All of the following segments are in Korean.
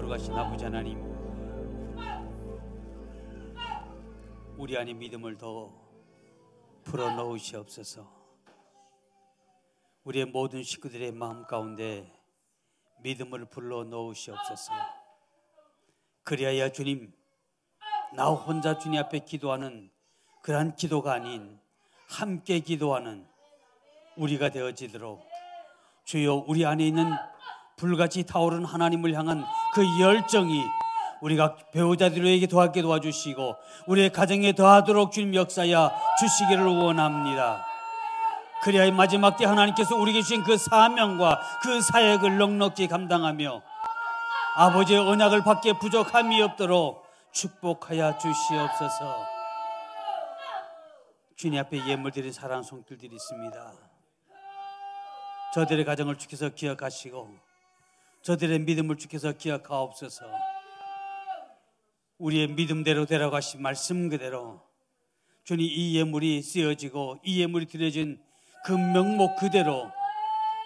거룩하신 아버지 하나님, 우리 안에 믿음을 더 불어넣으시옵소서. 우리의 모든 식구들의 마음 가운데 믿음을 불러넣으시옵소서. 그리하여 주님, 나 혼자 주님 앞에 기도하는 그러한 기도가 아닌 함께 기도하는 우리가 되어지도록 주여, 우리 안에 있는 불같이 타오르는 하나님을 향한 그 열정이 우리가 배우자들에게 더하게 도와주시고 우리의 가정에 더하도록 주님 역사하여 주시기를 원합니다. 그리하여 마지막 때 하나님께서 우리에게 주신 그 사명과 그 사역을 넉넉히 감당하며 아버지의 언약을 받기에 부족함이 없도록 축복하여 주시옵소서. 주님 앞에 예물 드린 사랑 손길들이 있습니다. 저들의 가정을 주께서 기억하시고 저들의 믿음을 주께서 기억하옵소서. 우리의 믿음대로 데려가신 말씀 그대로 주님, 이 예물이 쓰여지고 이 예물이 드려진 그 명목 그대로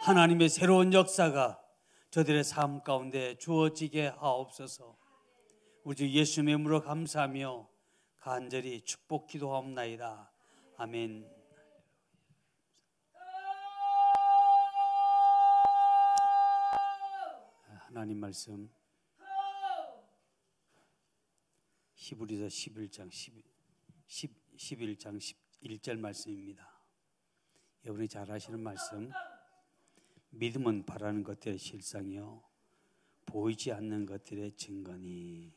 하나님의 새로운 역사가 저들의 삶 가운데 주어지게 하옵소서. 우리 주 예수님의 이름으로 감사하며 간절히 축복 기도하옵나이다. 아멘. 하나님 말씀 히브리서 11장 11절 말씀입니다. 여러분이 잘 아시는 말씀, 믿음은 바라는 것들의 실상이요 보이지 않는 것들의 증거니.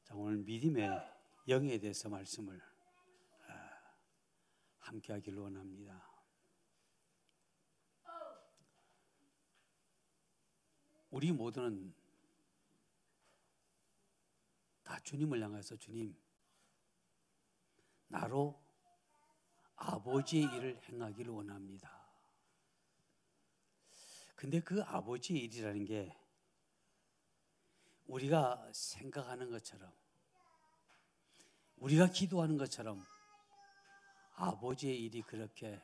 자, 오늘 믿음의 영에 대해서 말씀을 함께 하기를 원합니다. 우리 모두는 다 주님을 향해서 주님, 나로 아버지의 일을 행하기를 원합니다. 근데 그 아버지의 일이라는 게 우리가 생각하는 것처럼, 우리가 기도하는 것처럼 아버지의 일이 그렇게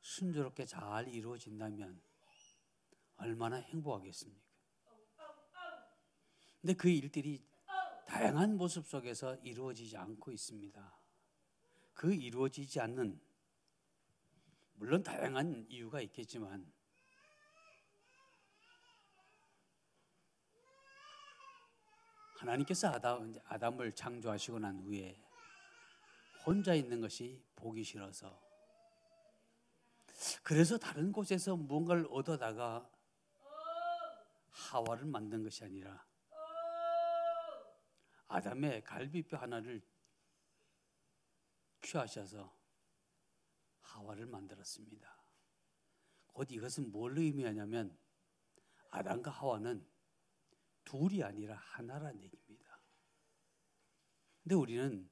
순조롭게 잘 이루어진다면 얼마나 행복하겠습니까? 근데 그 일들이 다양한 모습 속에서 이루어지지 않고 있습니다. 그 이루어지지 않는, 물론 다양한 이유가 있겠지만 하나님께서 아담을 창조하시고 난 후에 혼자 있는 것이 보기 싫어서, 그래서 다른 곳에서 무언가를 얻어다가 하와를 만든 것이 아니라 아담의 갈비뼈 하나를 취하셔서 하와를 만들었습니다. 곧 이것은 뭘 의미하냐면 아담과 하와는 둘이 아니라 하나라는 얘기입니다. 근데 우리는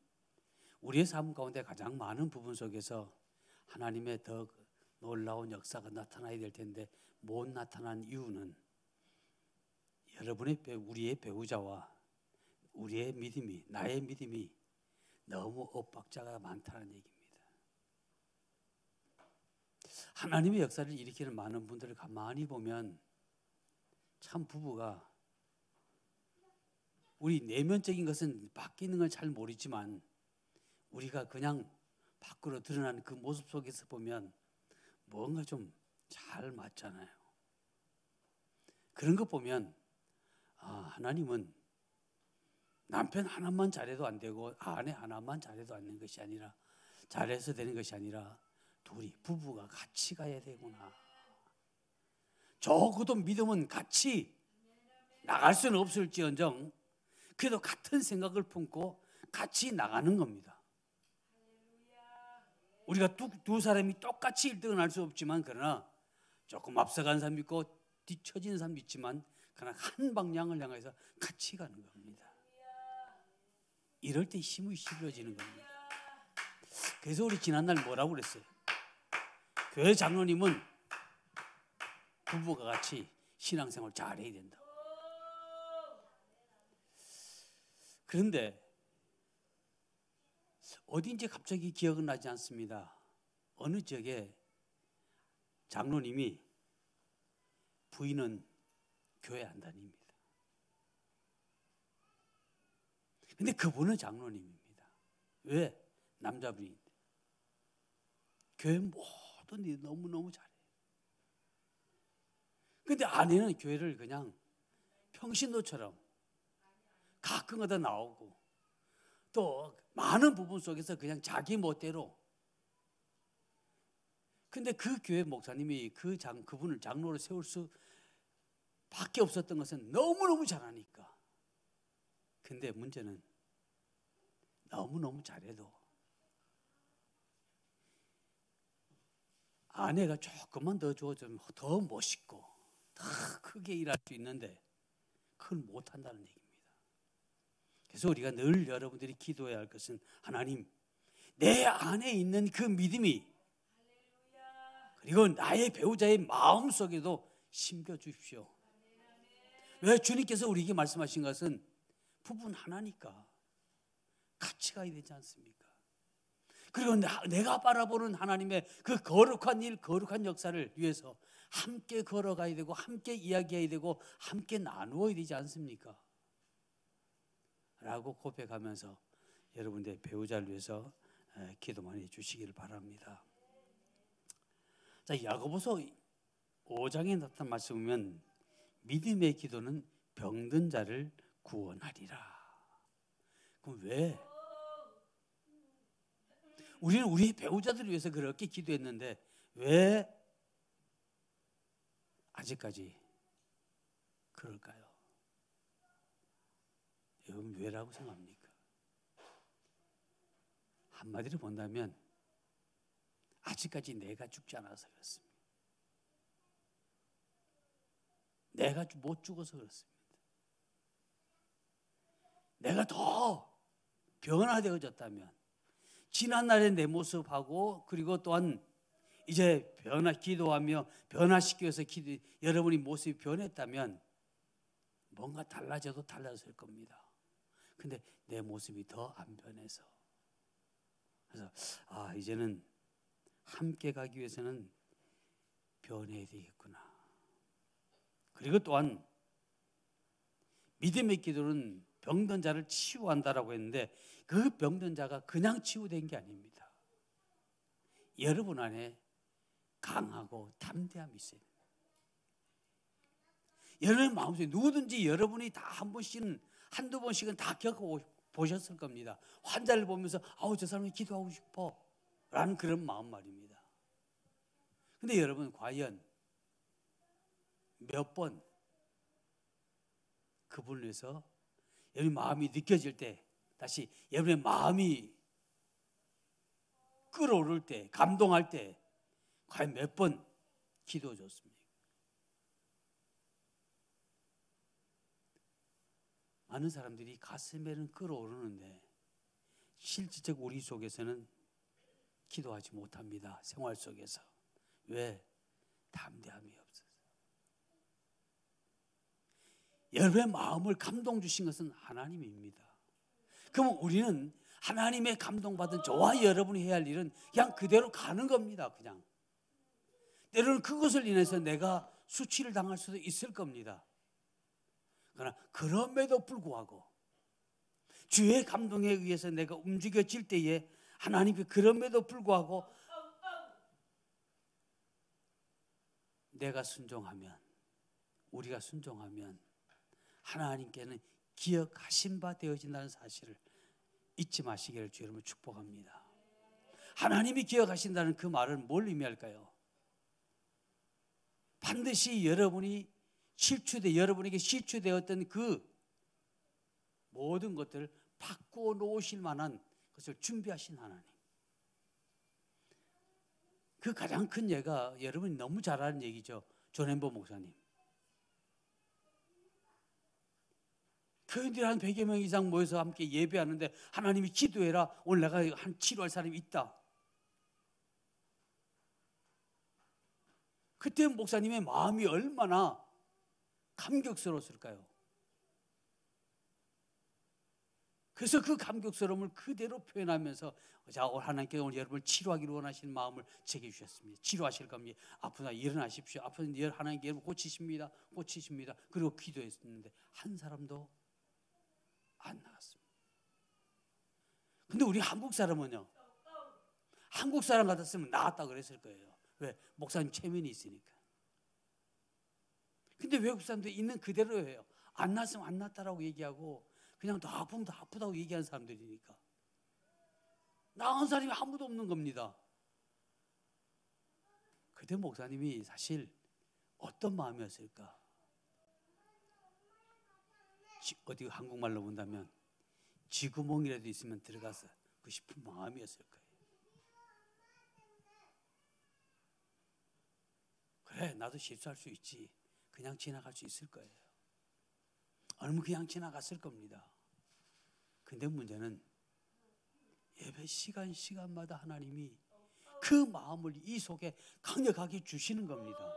우리의 삶 가운데 가장 많은 부분 속에서 하나님의 더 놀라운 역사가 나타나야 될 텐데 못 나타난 이유는 우리의 배우자와 우리의 믿음이, 나의 믿음이 너무 엇박자가 많다는 얘기입니다. 하나님의 역사를 일으키는 많은 분들을 가만히 보면 참 부부가, 우리 내면적인 것은 바뀌는 건 잘 모르지만 우리가 그냥 밖으로 드러나는 그 모습 속에서 보면 뭔가 좀 잘 맞잖아요. 그런 거 보면 하나님은 남편 하나만 잘해도 안 되고 아내 하나만 잘해도 안 되는 것이 아니라, 잘해서 되는 것이 아니라 둘이 부부가 같이 가야 되구나. 적어도 믿음은 같이 나갈 수는 없을지언정 그래도 같은 생각을 품고 같이 나가는 겁니다. 우리가 두 사람이 똑같이 1등은 할 수 없지만, 그러나 조금 앞서간 사람이 있고 뒤처지는 사람이 있지만 그러나 한 방향을 향해서 같이 가는 겁니다. 이럴 때 힘이 실어지는 겁니다. 그래서 우리 지난날 뭐라고 그랬어요? 교회 장로님은 부부가 같이 신앙생활 잘해야 된다. 그런데 어딘지 갑자기 기억은 나지 않습니다. 어느 지역에 장로님이 부인은 교회 안 다닙니다. 근데 그분은 장로님입니다. 왜? 남자분인데. 교회 모든 일 너무너무 잘해요. 근데 아내는 교회를 그냥 평신도처럼 가끔가다 나오고 또 많은 부분 속에서 그냥 자기 멋대로. 근데 그 교회 목사님이 그분을 장로로 세울 수 밖에 없었던 것은 너무너무 잘하니까. 근데 문제는 너무너무 잘해도 아내가 조금만 더 주어주면 더 멋있고 더 크게 일할 수 있는데 그걸 못한다는 얘기입니다. 그래서 우리가 늘 여러분들이 기도해야 할 것은 하나님, 내 안에 있는 그 믿음이 그리고 나의 배우자의 마음속에도 심겨주십시오. 왜? 주님께서 우리에게 말씀하신 것은 부부는 하나니까 같이 가야 되지 않습니까? 그리고 내가 바라보는 하나님의 그 거룩한 일, 거룩한 역사를 위해서 함께 걸어가야 되고 함께 이야기해야 되고 함께 나누어야 되지 않습니까? 라고 고백하면서 여러분들의 배우자를 위해서 기도 많이 해주시기를 바랍니다. 자, 야고보서 5장에 나타난 말씀 보면 믿음의 기도는 병든 자를 구원하리라. 그럼 왜? 우리는 우리 배우자들을 위해서 그렇게 기도했는데 왜 아직까지 그럴까요? 여러분 왜라고 생각합니까? 한마디로 본다면 아직까지 내가 죽지 않아서 그렇습니다. 내가 못 죽어서 그렇습니다. 내가 더 변화되어졌다면 지난날의 내 모습하고 그리고 또한 이제 기도하며 변화시키기 위해서 여러분이 모습이 변했다면 뭔가 달라져도 달라졌을 겁니다. 근데 내 모습이 더 안 변해서 그래서 이제는 함께 가기 위해서는 변해야 되겠구나. 그리고 또한 믿음의 기도는 병든 자를 치유한다라고 했는데 그 병든 자가 그냥 치유된 게 아닙니다. 여러분 안에 강하고 담대함이 있어요. 여러분 마음속에 누구든지 여러분이 다 한 번씩은 한두 번씩은 다 겪어보셨을 겁니다. 환자를 보면서 저 사람이 기도하고 싶어 라는 그런 마음 말입니다. 근데 여러분 과연 몇 번 그분을 위해서 여러분 마음이 느껴질 때 다시 여러분의 마음이 끓어오를 때 감동할 때 과연 몇 번 기도해 줬습니까? 많은 사람들이 가슴에는 끓어오르는데 실질적 우리 속에서는 기도하지 못합니다. 생활 속에서. 왜? 담대함이 없어서. 여러분의 마음을 감동 주신 것은 하나님입니다. 그럼 우리는 하나님의 감동받은 저와 여러분이 해야 할 일은 그냥 그대로 가는 겁니다. 그냥. 때로는 그것을 인해서 내가 수치를 당할 수도 있을 겁니다. 그러나 그럼에도 불구하고 주의 감동에 의해서 내가 움직여질 때에 하나님께 그럼에도 불구하고 내가 순종하면 우리가 순종하면 하나님께는 기억하신 바 되어진다는 사실을 잊지 마시기를 주 여러분 축복합니다. 하나님이 기억하신다는 그 말은 뭘 의미할까요? 반드시 여러분에게 실추되었던 그 모든 것들을 바꾸어 놓으실 만한 것을 준비하신 하나님. 그 가장 큰 예가 여러분이 너무 잘 아는 얘기죠. 존 햄버 목사님. 교인들이 한 100여 명 이상 모여서 함께 예배하는데 하나님이 기도해라. 오늘 내가 한 치료할 사람이 있다. 그때 목사님의 마음이 얼마나 감격스러웠을까요? 그래서 그 감격스러움을 그대로 표현하면서 자, 오늘 하나님께서 오늘 여러분을 치료하기를 원하시는 마음을 제게 주셨습니다. 치료하실 겁니다. 아프다 일어나십시오. 아픈 하나님께 여러분 고치십니다. 고치십니다. 그리고 기도했는데 한 사람도 안 나갔습니다. 근데 우리 한국 사람은요, 한국 사람 같았으면 나았다 그랬을 거예요. 왜? 목사님 체면이 있으니까. 근데 외국 사람들 있는 그대로 해요. 안 났으면 안 났다라고 얘기하고 그냥 더 아프면 더 아프다고 얘기하는 사람들이니까. 나은 사람이 아무도 없는 겁니다. 그때 목사님이 사실 어떤 마음이었을까? 어디 한국말로 본다면 쥐구멍이라도 있으면 들어가서 그 싶은 마음이었을 거예요. 그래, 나도 실수할 수 있지. 그냥 지나갈 수 있을 거예요. 얼마 그냥 지나갔을 겁니다. 근데 문제는 예배 시간마다 하나님이 그 마음을 이 속에 강력하게 주시는 겁니다.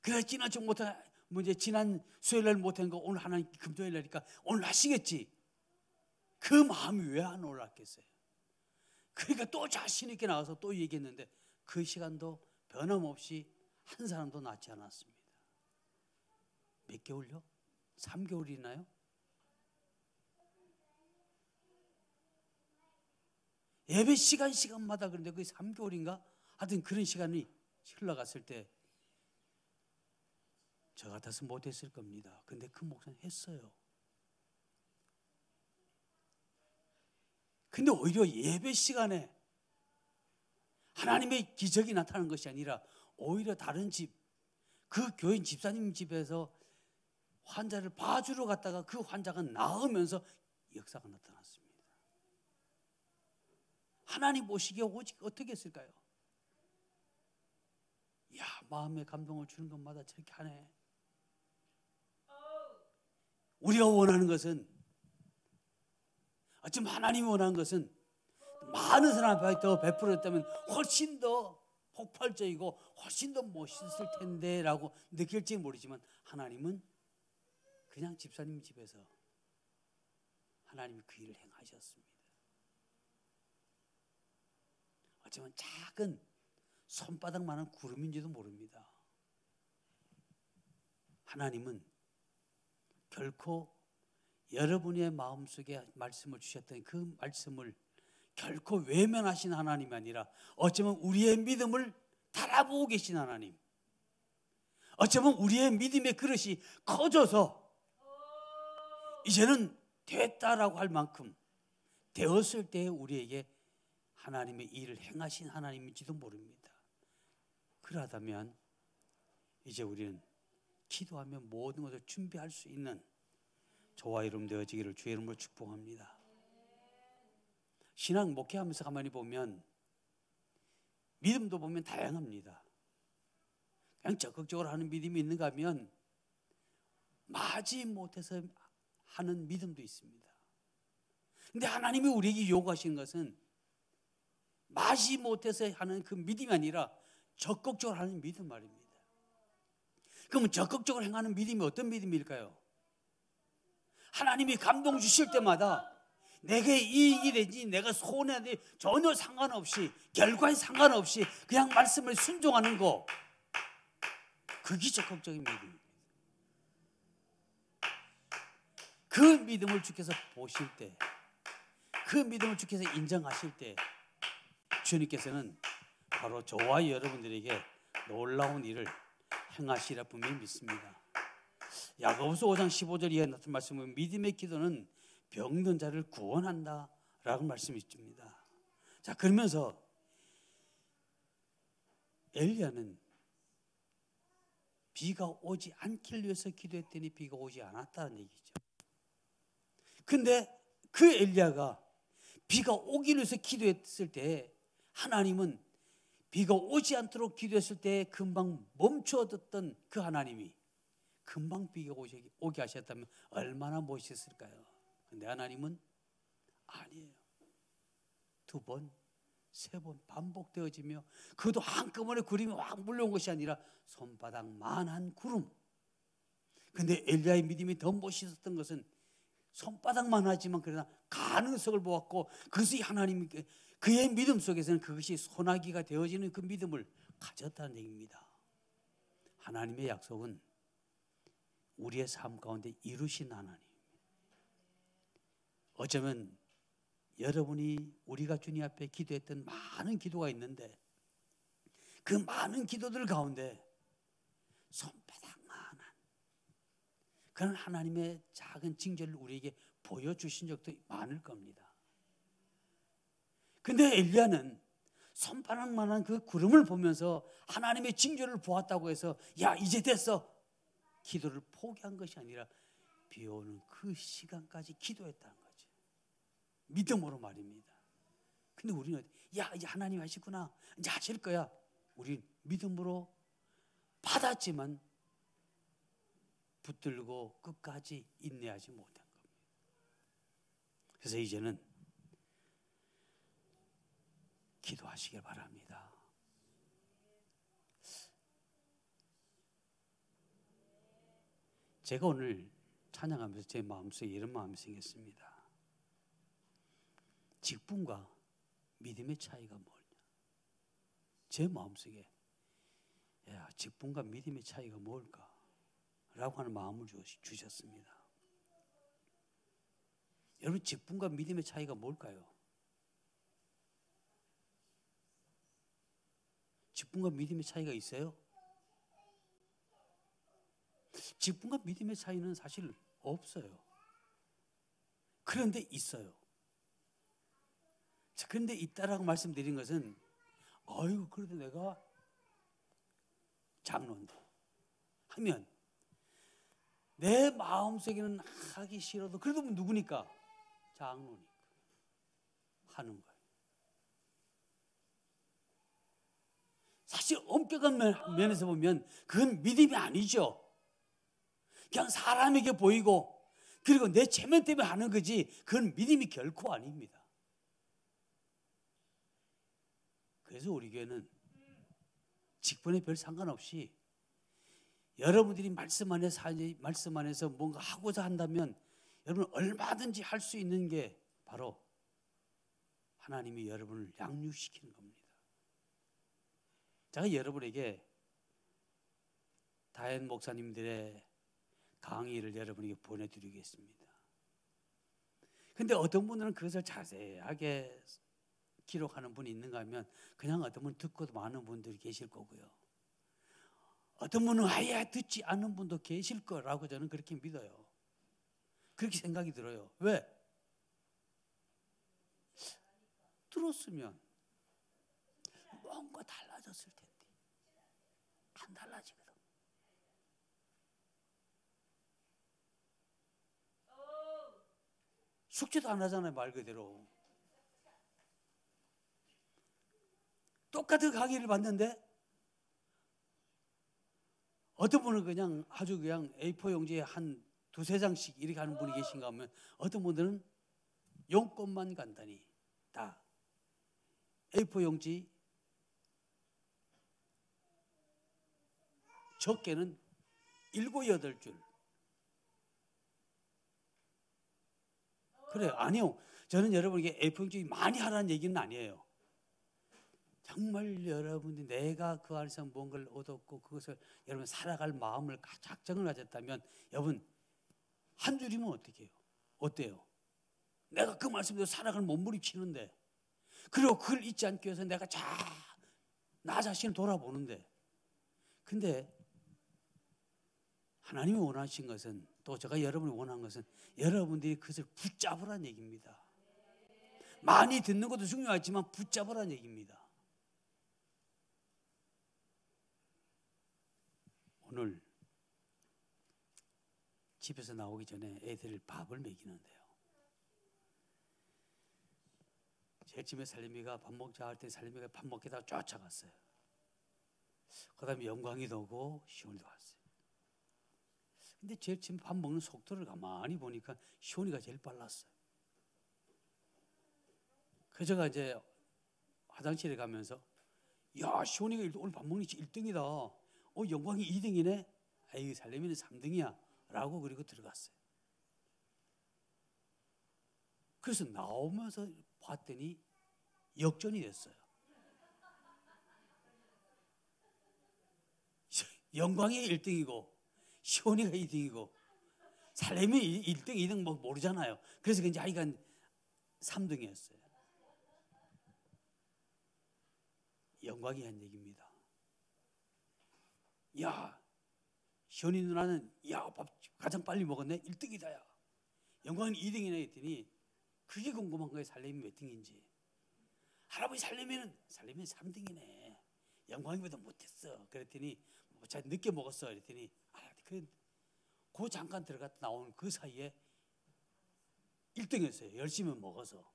그래, 지난 수요일날 못한 거 오늘 하나님 금요일날이니까 오늘 하시겠지. 그 마음이 왜 안 올랐겠어요? 그러니까 또 자신 있게 나가서 또 얘기했는데 그 시간도 변함없이 한 사람도 낫지 않았습니다. 몇 개월요? 3개월이나요? 예배 시간마다 그런데 그게 3개월인가? 하여튼 그런 시간이 흘러갔을 때 저 같아서 못했을 겁니다. 근데 그 목사님 했어요. 근데 오히려 예배 시간에 하나님의 기적이 나타나는 것이 아니라 오히려 다른 집, 그 교인 집사님 집에서 환자를 봐주러 갔다가 그 환자가 나으면서 역사가 나타났습니다. 하나님 보시기에 오직 어떻게 했을까요? 야, 마음에 감동을 주는 것마다 저렇게 하네. 우리가 원하는 것은, 어쩌면 하나님이 원하는 것은 많은 사람 앞에 더 베풀었다면 훨씬 더 폭발적이고 훨씬 더 멋있을 텐데 라고 느낄지 모르지만 하나님은 그냥 집사님 집에서 하나님이 그 일을 행하셨습니다. 어쩌면 작은 손바닥만한 구름인지도 모릅니다. 하나님은 결코 여러분의 마음속에 말씀을 주셨던 그 말씀을 결코 외면하신 하나님이 아니라 어쩌면 우리의 믿음을 달아보고 계신 하나님, 어쩌면 우리의 믿음의 그릇이 커져서 이제는 됐다라고 할 만큼 되었을 때 우리에게 하나님의 일을 행하신 하나님인지도 모릅니다. 그러하다면 이제 우리는 기도하며 모든 것을 준비할 수 있는 저와 여러분 되어지기를 주의 이름으로 축복합니다. 신앙 목회하면서 가만히 보면 믿음도 보면 다양합니다. 그냥 적극적으로 하는 믿음이 있는가 하면 마지못해서 하는 믿음도 있습니다. 그런데 하나님이 우리에게 요구하시는 것은 마지못해서 하는 그 믿음이 아니라 적극적으로 하는 믿음 말입니다. 그러면 적극적으로 행하는 믿음이 어떤 믿음일까요? 하나님이 감동 주실 때마다 내게 이익이 되지 내가 손해되지 전혀 상관없이 결과에 상관없이 그냥 말씀을 순종하는 거, 그게 적극적인 믿음입니다. 그 믿음을 주께서 보실 때, 그 믿음을 주께서 인정하실 때 주님께서는 바로 저와 여러분들에게 놀라운 일을 행하시리라 분명히 믿습니다. 야고보서 5장 15절 이하에 나타난 말씀은 믿음의 기도는 병든 자를 구원한다 라고 말씀이 있습니다. 자, 그러면서 엘리야는 비가 오지 않길 위해서 기도했더니 비가 오지 않았다는 얘기죠. 근데 그 엘리야가 비가 오기 위해서 기도했을 때 하나님은 비가 오지 않도록 기도했을 때 금방 멈춰뒀던 그 하나님이 금방 비가 오게 하셨다면 얼마나 멋있었을까요? 근데 하나님은 아니에요. 2번, 3번 반복되어지며 그것도 한꺼번에 구름이 확 물려온 것이 아니라 손바닥만한 구름. 근데 엘리야의 믿음이 더 멋있었던 것은 손바닥만 하지만 그러나 가능성을 보았고 그것이 하나님 그의 믿음 속에서는 그것이 소나기가 되어지는 그 믿음을 가졌다는 얘기입니다. 하나님의 약속은 우리의 삶 가운데 이루신 하나님. 어쩌면 여러분이 우리가 주님 앞에 기도했던 많은 기도가 있는데 그 많은 기도들 가운데 손바닥만한 그런 하나님의 작은 징조를 우리에게 보여주신 적도 많을 겁니다. 근데 엘리야는 손바닥만한 그 구름을 보면서 하나님의 징조를 보았다고 해서 야 이제 됐어 기도를 포기한 것이 아니라 비 오는 그 시간까지 기도했다는 거죠. 믿음으로 말입니다. 근데 우리는 야 이제 하나님 하시구나 이제 하실 거야. 우린 믿음으로 받았지만 붙들고 끝까지 인내하지 못한 겁니다. 그래서 이제는 기도하시길 바랍니다. 제가 오늘 찬양하면서 제 마음속에 이런 마음이 생겼습니다. 직분과 믿음의 차이가 뭐냐? 제 마음속에 야, 직분과 믿음의 차이가 뭘까? 라고 하는 마음을 주셨습니다. 여러분 직분과 믿음의 차이가 뭘까요? 직분과 믿음의 차이가 있어요? 직분과 믿음의 차이는 사실 없어요. 그런데 있어요. 그런데 있다라고 말씀드린 것은 아유 그래도 내가 장로인데 하면 내 마음속에는 하기 싫어도 그래도 누구니까? 장로니까 하는 거예요. 사실 엄격한 면에서 보면 그건 믿음이 아니죠. 그냥 사람에게 보이고 그리고 내 체면 때문에 하는 거지 그건 믿음이 결코 아닙니다. 그래서 우리 교회는 직분에 별 상관없이 여러분들이 말씀 안에서 뭔가 하고자 한다면 여러분 얼마든지 할 수 있는 게 바로 하나님이 여러분을 양육시키는 겁니다. 제가 여러분에게 다현 목사님들의 강의를 여러분에게 보내드리겠습니다. 그런데 어떤 분들은 그것을 자세하게 기록하는 분이 있는가 하면 그냥 어떤 분은 듣고도 많은 분들이 계실 거고요. 어떤 분은 아예 듣지 않은 분도 계실 거라고 저는 그렇게 믿어요. 그렇게 생각이 들어요. 왜? 들었으면 뭔가 달라졌을 텐데 안 달라지거든. 숙제도 안 하잖아요. 말 그대로. 똑같은 강의를 받는데 어떤 분은 그냥 아주 그냥 A4 용지에 한 두세 장씩 이렇게 하는 분이 계신가 하면 어떤 분들은 용건만 간단히 다 A4 용지 적게는 7, 8줄. 그래요. 아니요. 저는 여러분에게 A4 용지 많이 하라는 얘기는 아니에요. 정말 여러분이 내가 그 안에서 뭔가를 얻었고 그것을 여러분 살아갈 마음을 작정을 가졌다면 여러분 한 줄이면 어떻게 해요? 어때요? 내가 그 말씀대로 살아갈 몸부림치는데 그리고 그걸 잊지 않기 위해서 내가 나 자신을 돌아보는데 근데 하나님이 원하신 것은 또 제가 여러분이 원한 것은 여러분들이 그것을 붙잡으라는 얘기입니다. 많이 듣는 것도 중요하지만 붙잡으라는 얘기입니다. 오늘 집에서 나오기 전에 애들 밥을 먹이는데요. 제일 처음에 살림이가 밥 먹자 할 때 살림이가 밥 먹기다가 쫓아갔어요. 그 다음에 영광이도 오고 시온이도 왔어요. 근데 제일 처음에 밥 먹는 속도를 가만히 보니까 시온이가 제일 빨랐어요. 그래서 제가 이제 화장실에 가면서 야 시온이가 오늘 밥 먹는 게 1등이다. 영광이 2등이네. 에이 살림이는 3등이야. 라고 그리고 들어갔어요. 그래서 나오면서 봤더니 역전이 됐어요. 영광이 1등이고 시온이가 2등이고 살렘이 1등, 2등 뭐 모르잖아요. 그래서 그런지 아이가 3등이었어요. 영광이 한 얘기입니다. 야, 시온이 누나는 야, 밥 가장 빨리 먹었네. 1등이다 야. 영광은 2등이나 했더니 그게 궁금한 거예요. 살렘이 몇 등인지. 할아버지 살렘이는 3등이네. 영광이보다 못했어. 그랬더니 자 늦게 먹었어. 그랬더니 그 잠깐 들어갔다 나오는 그 사이에 1등했어요. 열심히 먹어서.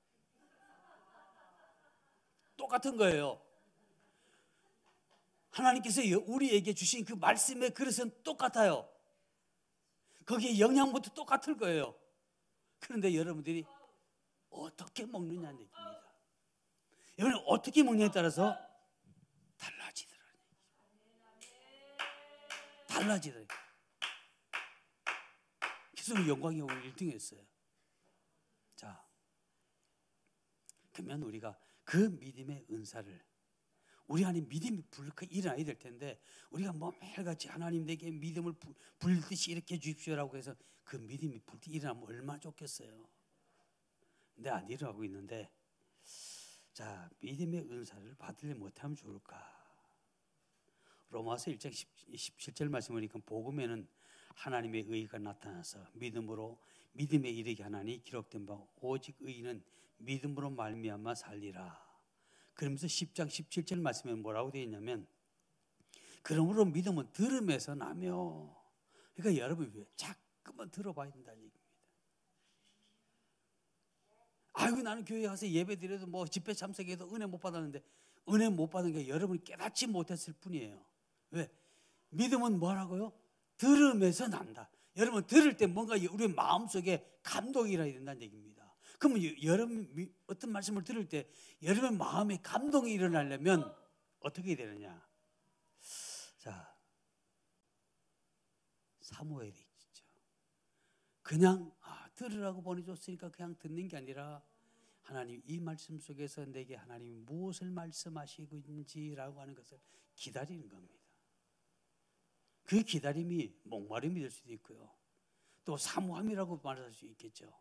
똑같은 거예요. 하나님께서 우리에게 주신 그 말씀의 그릇은 똑같아요. 거기에 영양부터 똑같을 거예요. 그런데 여러분들이 어떻게 먹느냐는 얘기입니다. 여러분 어떻게 먹느냐에 따라서 달라지더라고요. 그래서 영광이 오늘 1등 했어요. 자, 그러면 우리가 그 믿음의 은사를 우리 안에 믿음이 일어나야 될 텐데 우리가 뭐 매일같이 하나님 내게 믿음을 불듯이 일으켜 주십시오라고 해서 그 믿음이 불듯 일어나면 얼마나 좋겠어요. 근데 안 일어나고 있는데 자, 믿음의 은사를 받으려 못하면 좋을까? 로마서 1장 17절 말씀을 보니까 복음에는 하나님의 의가 나타나서 믿음에 이르게 하나니 기록된 바 오직 의인은 믿음으로 말미암아 살리라. 그러면서 10장 17절 말씀에 뭐라고 되어 있냐면 그러므로 믿음은 들음에서 나며 그러니까 여러분이 자꾸만 들어봐야 된다는 얘기입니다. 아이고 나는 교회 가서 예배 드려도 뭐 집회 참석해도 은혜 못 받았는데 은혜 못 받은 게 여러분이 깨닫지 못했을 뿐이에요. 왜? 믿음은 뭐라고요? 들음에서 난다. 여러분 들을 때 뭔가 우리 마음속에 감동이 일어나야 된다는 얘기입니다. 그러면 여러분 어떤 말씀을 들을 때 여러분 마음에 감동이 일어나려면 어떻게 되느냐? 자, 사모해야 되죠. 그냥 들으라고 보내줬으니까 그냥 듣는 게 아니라 하나님 이 말씀 속에서 내게 하나님이 무엇을 말씀하시고 있는지라고 하는 것을 기다리는 겁니다. 그 기다림이 목마름이 될 수도 있고요. 또 사모함이라고 말할 수 있겠죠.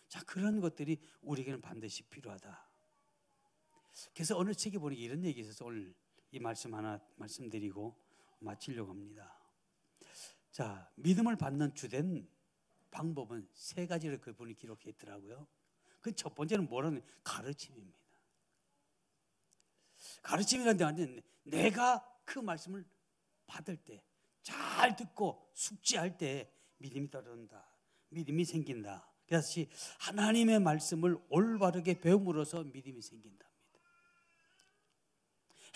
자, 그런 것들이 우리에게는 반드시 필요하다. 그래서 어느 책에 보니 이런 얘기 있어서 오늘 이 말씀 하나 말씀드리고 마치려고 합니다. 자, 믿음을 받는 주된 방법은 3가지를 그분이 기록했더라고요. 그 첫 번째는 뭐라는 가르침입니다. 가르침이라는 데 내가 그 말씀을 받을 때 잘 듣고 숙지할 때 믿음이 떨어진다. 믿음이 생긴다. 그래서 하나님의 말씀을 올바르게 배움으로써 믿음이 생긴답니다.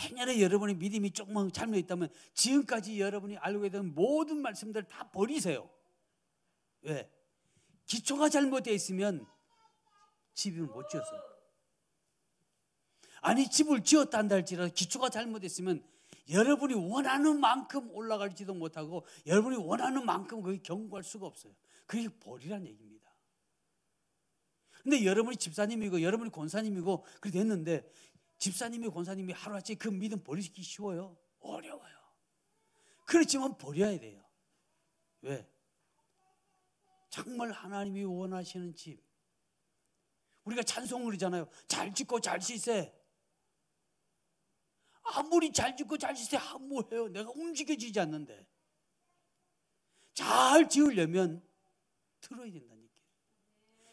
행여나 여러분의 믿음이 조금만 잘못있다면 지금까지 여러분이 알고 있던 모든 말씀들을 다 버리세요. 왜? 기초가 잘못되어 있으면 집을 못 지었어요. 아니 집을 지었다 한다 할지라도 기초가 잘못됐으면 여러분이 원하는 만큼 올라갈지도 못하고 여러분이 원하는 만큼 거기 경고할 수가 없어요. 그게 버리란 얘기입니다. 근데 여러분이 집사님이고 여러분이 권사님이고 그렇게 됐는데 집사님이 권사님이 하루아침에 그 믿음 버리기 쉬워요? 어려워요. 그렇지만 버려야 돼요. 왜? 정말 하나님이 원하시는 집. 우리가 찬송을 하잖아요. 잘 짓고 잘 시세. 아무리 잘 짓고 잘 시세 뭐해요? 내가 움직여지지 않는데. 잘 지으려면 들어야 된다는 얘기예요.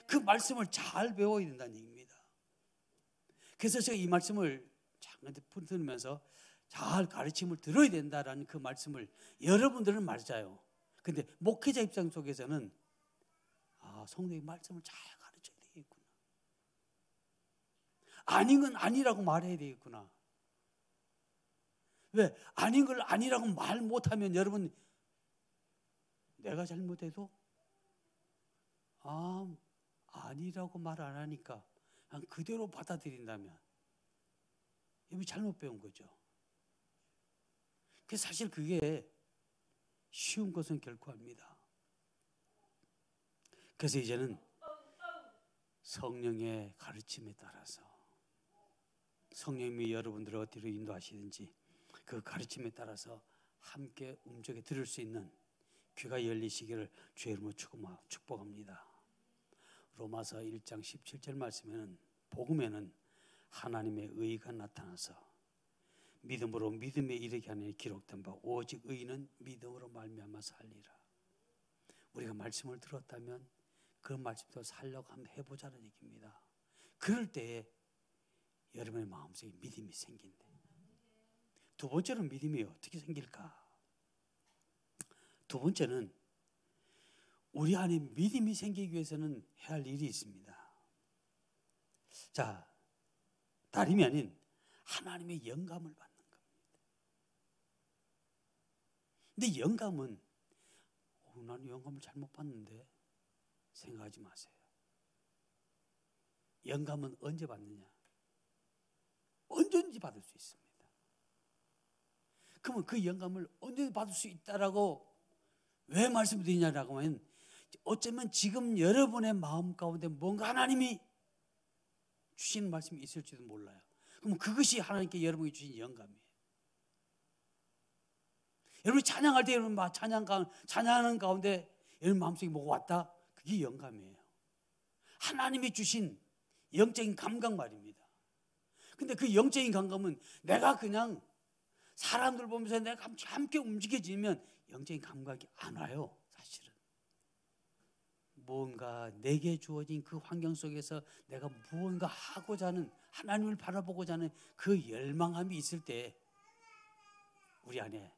그 말씀을 잘 배워야 된다는 얘기입니다. 그래서 제가 이 말씀을 잠깐 들으면서 잘 가르침을 들어야 된다라는 그 말씀을 여러분들은 맞아요. 근데 목회자 입장 속에서는 성령의 말씀을 잘 가르쳐야 되겠구나. 아닌 건 아니라고 말해야 되겠구나. 왜? 아닌 걸 아니라고 말 못하면 여러분 내가 잘못해도 아니라고 말 안 하니까 그냥 그대로 받아들인다면 이미 잘못 배운 거죠. 그래서 사실 그게 쉬운 것은 결코 아닙니다. 그래서 이제는 성령의 가르침에 따라서 성령님이 여러분들을 어디로 인도하시든지 그 가르침에 따라서 함께 움직여 들을 수 있는 귀가 열리시기를 주의 이름으로 축복합니다. 로마서 1장 17절 말씀에는 복음에는 하나님의 의가 나타나서 믿음으로 믿음에 이르게 하는 기록된 바 오직 의인은 믿음으로 말미암아 살리라. 우리가 말씀을 들었다면 그 말씀도 살려고 한번 해보자는 얘기입니다. 그럴 때에 여러분의 마음속에 믿음이 생긴대. 두 번째는 믿음이 어떻게 생길까? 두 번째는 우리 안에 믿음이 생기기 위해서는 해야 할 일이 있습니다. 자, 다름이 아닌 하나님의 영감을 받는 겁니다. 근데 영감은 나는 영감을 잘못 받는데 생각하지 마세요. 영감은 언제 받느냐? 언제든지 받을 수 있습니다. 그러면 그 영감을 언제든지 받을 수 있다라고 왜 말씀드리냐라고 하면 어쩌면 지금 여러분의 마음 가운데 뭔가 하나님이 주시는 말씀이 있을지도 몰라요. 그럼 그것이 하나님께 여러분이 주신 영감이에요. 여러분이 찬양할 때 여러분 찬양하는 가운데 여러분 마음속에 뭐가 왔다? 그게 영감이에요. 하나님이 주신 영적인 감각 말입니다. 근데 그 영적인 감각은 내가 그냥 사람들 보면서 내가 함께 움직여지면 영적인 감각이 안 와요. 사실은 뭔가 내게 주어진 그 환경 속에서 내가 무언가 하고자 하는, 하나님을 바라보고자 하는 그 열망함이 있을 때 우리 안에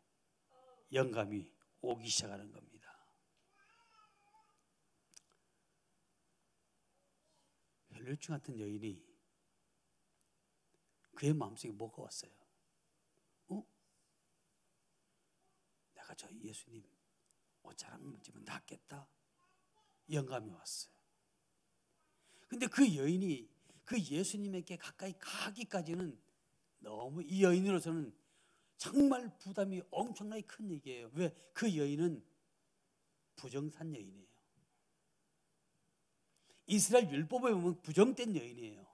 영감이 오기 시작하는 겁니다. 혈류증 같은 여인이 그의 마음속에 뭐가 왔어요? 내가 저 예수님 옷자락 만지면 낫겠다. 영감이 왔어요. 근데 그 여인이 그 예수님에게 가까이 가기까지는 너무 이 여인으로서는 정말 부담이 엄청나게 큰 얘기예요. 왜? 그 여인은 부정산 여인이에요. 이스라엘 율법에 보면 부정된 여인이에요.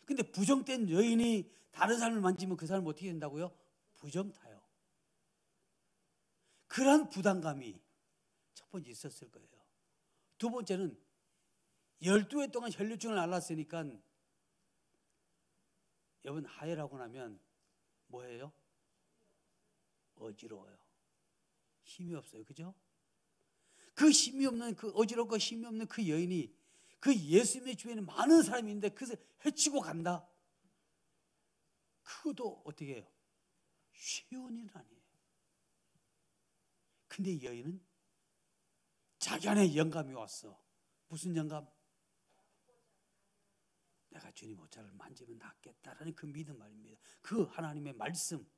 근데 부정된 여인이 다른 사람을 만지면 그 사람은 어떻게 된다고요? 부정타요. 그러한 부담감이 첫 번째 있었을 거예요. 두 번째는 12해 동안 혈류증을 앓았으니까 여러분 하혈하고 나면 뭐예요? 어지러워요. 힘이 없어요. 그죠? 그 힘이 없는, 그 어지럽고 힘이 없는 그 여인이 그 예수님의 주변에 많은 사람이 있는데 그것을 해치고 간다? 그것도 어떻게 해요? 쉬운 일은 아니에요. 근데 이 여인은 자기 안에 영감이 왔어. 무슨 영감? 내가 주님 옷자락을 만지면 낫겠다라는 그 믿음 말입니다. 그 하나님의 말씀,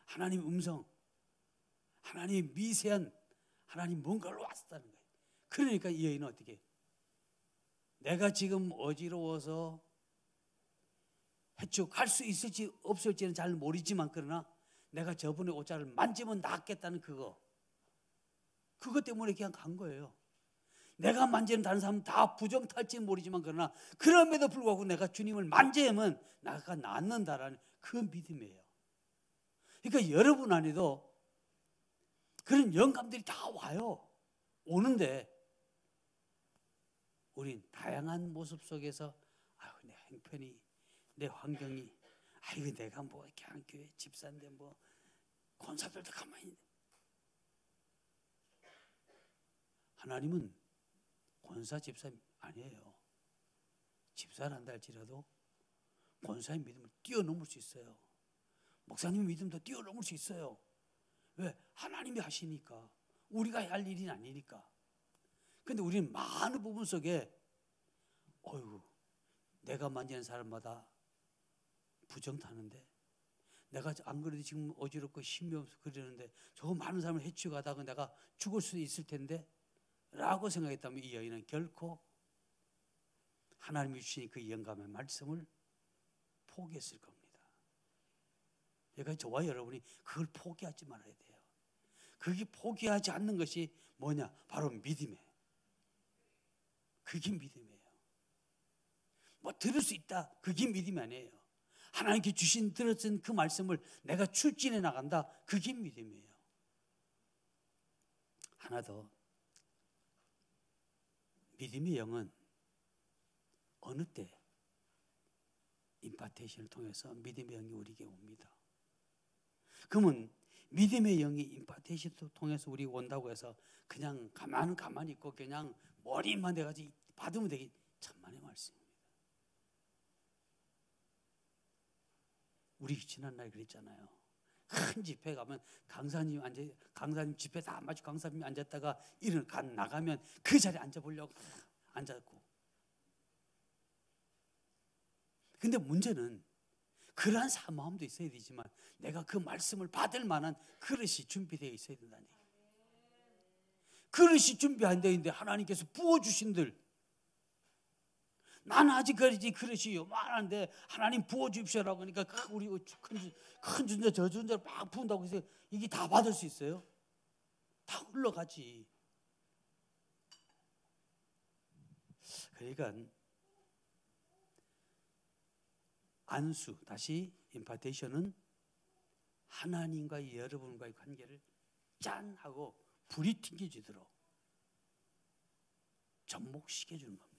하나님의 음성, 하나님의 미세한 하나님 뭔가로 왔다는 거예요. 그러니까 이 여인은 어떻게 해요? 내가 지금 어지러워서 해축할 수 있을지 없을지는 잘 모르지만 그러나 내가 저분의 옷자락을 만지면 낫겠다는 그것 때문에 그냥 간 거예요. 내가 만지는 다른 사람은 다 부정탈지는 모르지만 그러나 그럼에도 불구하고 내가 주님을 만지면 나가 낫는다라는 그 믿음이에요. 그러니까 여러분 안에도 그런 영감들이 다 와요. 오는데 우린 다양한 모습 속에서 내 행편이, 내 환경이, 내가 뭐 그냥 교회 집사인데 뭐 권사들도 가만히 있네. 하나님은 권사 집사 아니에요. 집사를 한다 할지라도 권사의 믿음을 뛰어넘을 수 있어요. 목사님의 믿음도 뛰어넘을 수 있어요. 왜? 하나님이 하시니까. 우리가 할 일이 아니니까. 근데 우리는 많은 부분 속에 내가 만지는 사람마다 부정타는데, 내가 안 그래도 지금 어지럽고 힘이 없어 그러는데 저거 많은 사람을 해치고 가다가 내가 죽을 수도 있을 텐데 라고 생각했다면 이 여인은 결코 하나님이 주신 그 영감의 말씀을 포기했을 겁니다. 그러니까 저와 여러분이 그걸 포기하지 말아야 돼요. 그게 포기하지 않는 것이 뭐냐? 바로 믿음이에요. 그게 믿음이에요. 뭐 들을 수 있다, 그게 믿음이 아니에요. 하나님께 주신 들었던 그 말씀을 내가 출진해 나간다, 그게 믿음이에요. 하나 더, 믿음의 영은 어느 때 임파테이션을 통해서 믿음의 영이 우리에게 옵니다. 그러면 믿음의 영이 임파테이션을 통해서 우리가 온다고 해서 그냥 가만히 있고 그냥 머리만 대가지고 받으면 되기 천만의 말씀입니다. 우리 지난날에 그랬잖아요. 큰 집회 가면 강사님 집회 다 마치고 강사님이 앉았다가 나가면 그 자리에 앉아보려고 앉았고. 근데 문제는 그러한 사모함도 있어야 되지만 내가 그 말씀을 받을 만한 그릇이 준비되어 있어야 된다는 얘기예요. 그릇이 준비 안 되어 있는데 하나님께서 부어주신들, 나는 아직 그릇이 요만한데 하나님 부어주십시오라고 하니까 우리 큰 존재 저 존재를 막 부은다고 해서 이게 다 받을 수 있어요? 다 흘러가지. 그러니까 안수, 다시 임파테이션은 하나님과 여러분과의 관계를 짠 하고 불이 튕겨지도록 접목시켜주는 겁니다.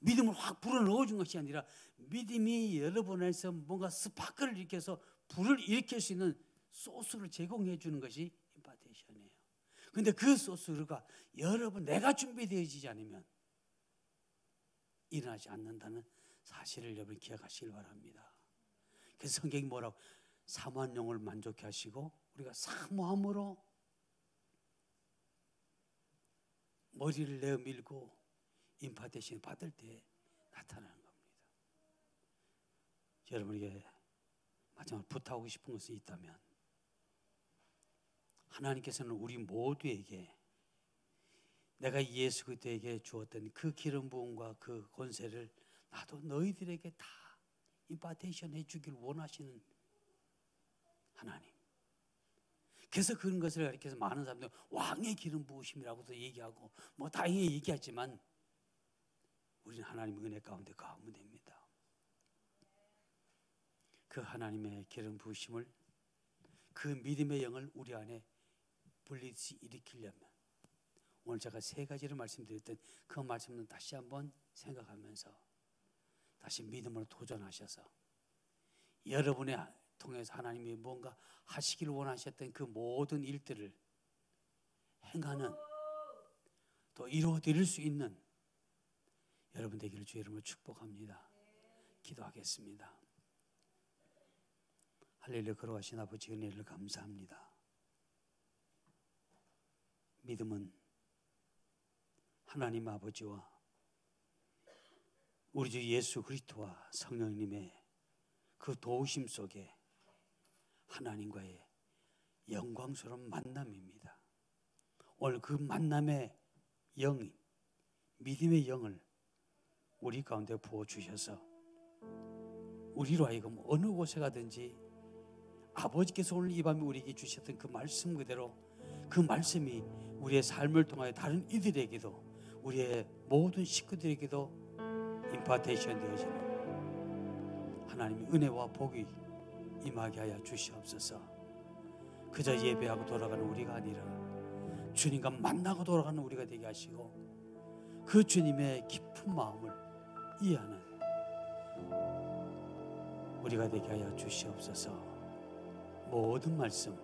믿음을 확 불어넣어준 것이 아니라 믿음이 여러분에서 뭔가 스파크를 일으켜서 불을 일으킬 수 있는 소스를 제공해 주는 것이 임파테이션이에요. 그런데 그 소스가 여러분 내가 준비되어지지 않으면 일어나지 않는다는 사실을 여러분 기억하시길 바랍니다. 그래서 성경이 뭐라고, 사모한 영을 만족해 하시고 우리가 사모함으로 머리를 내어 밀고 임파테이션 받을 때 나타나는 겁니다. 여러분에게 마지막으로 부탁하고 싶은 것이 있다면, 하나님께서는 우리 모두에게 내가 예수 그리스도에게 주었던 그 기름 부음과 그 권세를 나도 너희들에게 다 임파테이션 해주길 원하시는 하나님. 그래서 그런 것을 가리켜서 많은 사람들이 왕의 기름 부으심이라고도 얘기하고 뭐 다행히 얘기하지만 우리는 하나님의 은혜 가운데 가면 됩니다. 그 하나님의 기름 부으심을, 그 믿음의 영을 우리 안에 분리시 일으키려면 오늘 제가 세 가지를 말씀드렸던 그 말씀은 다시 한번 생각하면서 다시 믿음으로 도전하셔서 여러분의 통해서 하나님이 뭔가 하시기를 원하셨던 그 모든 일들을 행하는, 또 이루어드릴 수 있는 여러분 되기를 주의 이름으로 축복합니다. 기도하겠습니다. 할렐루야. 걸어가신 아버지 은혜를 감사합니다. 믿음은 하나님 아버지와 우리 주 예수 그리스도와 성령님의 그 도우심 속에 하나님과의 영광스러운 만남입니다. 오늘 그 만남의 영, 믿음의 영을 우리 가운데 부어주셔서 우리로 하여금 어느 곳에 가든지 아버지께서 오늘 이 밤에 우리에게 주셨던 그 말씀 그대로 그 말씀이 우리의 삶을 통하여 다른 이들에게도, 우리의 모든 식구들에게도 임파테이션 되어지는 하나님의 은혜와 복이 임하게 하여 주시옵소서. 그저 예배하고 돌아가는 우리가 아니라 주님과 만나고 돌아가는 우리가 되게 하시고 그 주님의 깊은 마음을 이해하는 우리가 되게 하여 주시옵소서. 모든 말씀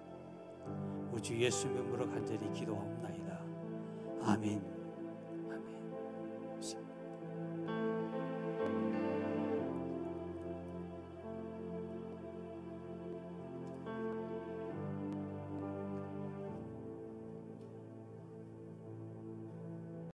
우리 주 예수 이름으로 간절히 기도하옵나이다. 아멘.